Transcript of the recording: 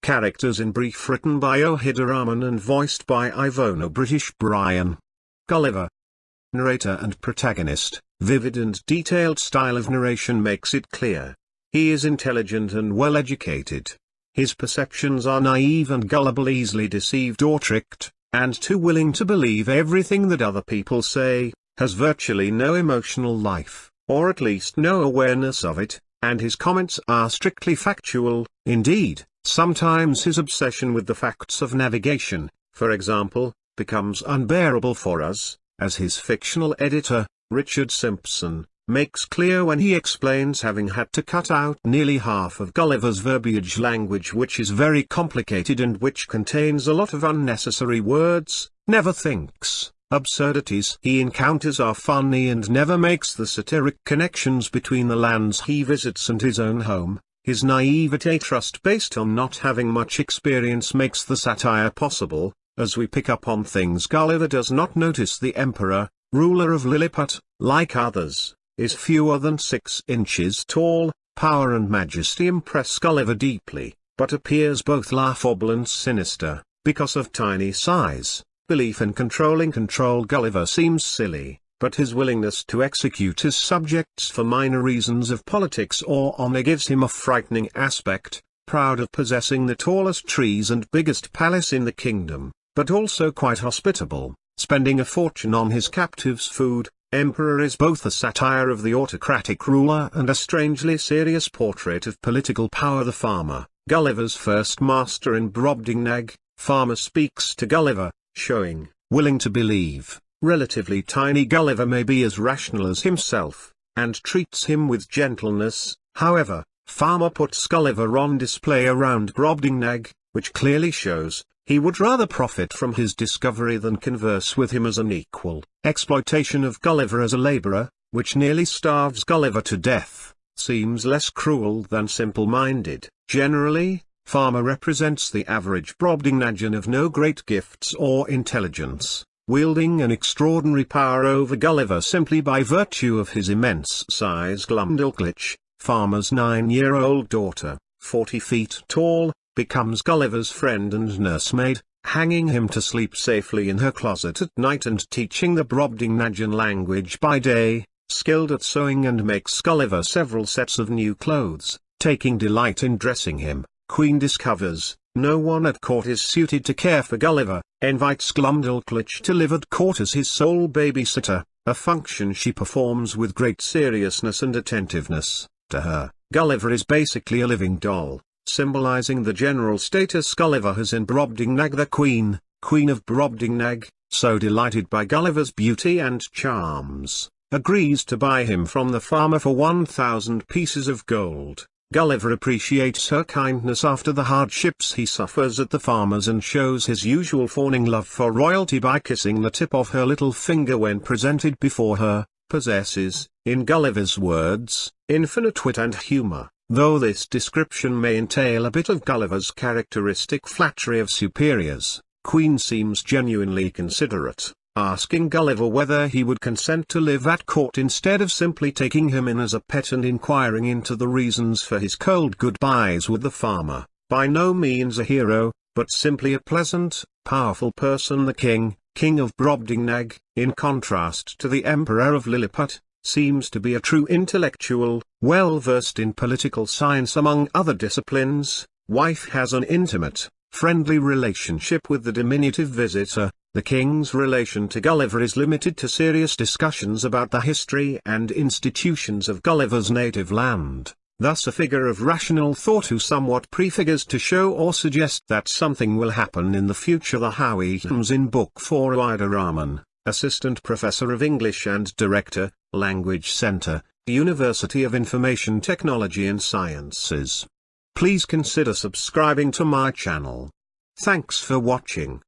characters in brief, written by Rahman and voiced by IVONA British Brian. Gulliver. Narrator and protagonist. Vivid and detailed style of narration makes it clear. He is intelligent and well educated. His perceptions are naive and gullible, easily deceived or tricked, and too willing to believe everything that other people say, has virtually no emotional life, or at least no awareness of it, and his comments are strictly factual. Indeed, sometimes his obsession with the facts of navigation, for example, becomes unbearable for us, as his fictional editor, Sympson, makes clear when he explains having had to cut out nearly half of Gulliver's verbiage language, which is very complicated and which contains a lot of unnecessary words, never thinks. Absurdities he encounters are funny and never makes the satiric connections between the lands he visits and his own home. His naivete, trust based on not having much experience, makes the satire possible. As we pick up on things, Gulliver does not notice the emperor, ruler of Lilliput, like others, is fewer than 6 inches tall. Power and majesty impress Gulliver deeply, but appears both laughable and sinister, because of tiny size. Belief in controlling control. Gulliver seems silly, but his willingness to execute his subjects for minor reasons of politics or honor gives him a frightening aspect, proud of possessing the tallest trees and biggest palace in the kingdom, but also quite hospitable, spending a fortune on his captives' food. Emperor is both a satire of the autocratic ruler and a strangely serious portrait of political power. The farmer, Gulliver's first master in Brobdingnag, farmer speaks to Gulliver, showing, willing to believe, relatively tiny Gulliver may be as rational as himself, and treats him with gentleness. However, farmer puts Gulliver on display around Brobdingnag, which clearly shows he would rather profit from his discovery than converse with him as an equal. Exploitation of Gulliver as a laborer, which nearly starves Gulliver to death, seems less cruel than simple-minded. Generally, farmer represents the average Brobdingnagian of no great gifts or intelligence, wielding an extraordinary power over Gulliver simply by virtue of his immense size. Glumdalclitch, farmer's 9-year-old daughter, 40 feet tall, becomes Gulliver's friend and nursemaid, hanging him to sleep safely in her closet at night and teaching the Brobdingnagian language by day, skilled at sewing, and makes Gulliver several sets of new clothes, taking delight in dressing him. Queen discovers no one at court is suited to care for Gulliver, invites Glumdalclitch to live at court as his sole babysitter, a function she performs with great seriousness and attentiveness. To her, Gulliver is basically a living doll, symbolizing the general status Gulliver has in Brobdingnag. The Queen of Brobdingnag, so delighted by Gulliver's beauty and charms, agrees to buy him from the farmer for 1,000 pieces of gold. Gulliver appreciates her kindness after the hardships he suffers at the farmer's and shows his usual fawning love for royalty by kissing the tip of her little finger when presented before her. Possesses, in Gulliver's words, infinite wit and humor. Though this description may entail a bit of Gulliver's characteristic flattery of superiors, Queen seems genuinely considerate, asking Gulliver whether he would consent to live at court instead of simply taking him in as a pet, and inquiring into the reasons for his cold goodbyes with the farmer. By no means a hero, but simply a pleasant, powerful person. The king of Brobdingnag, in contrast to the emperor of Lilliput, seems to be a true intellectual, well versed in political science among other disciplines. Wife has an intimate, friendly relationship with the diminutive visitor. The king's relation to Gulliver is limited to serious discussions about the history and institutions of Gulliver's native land. Thus a figure of rational thought who somewhat prefigures to show or suggest that something will happen in the future. The Howiams in Book 4. Rahman, Assistant Professor of English and Director, Language Center, University of Information Technology and Sciences. Please consider subscribing to my channel. Thanks for watching.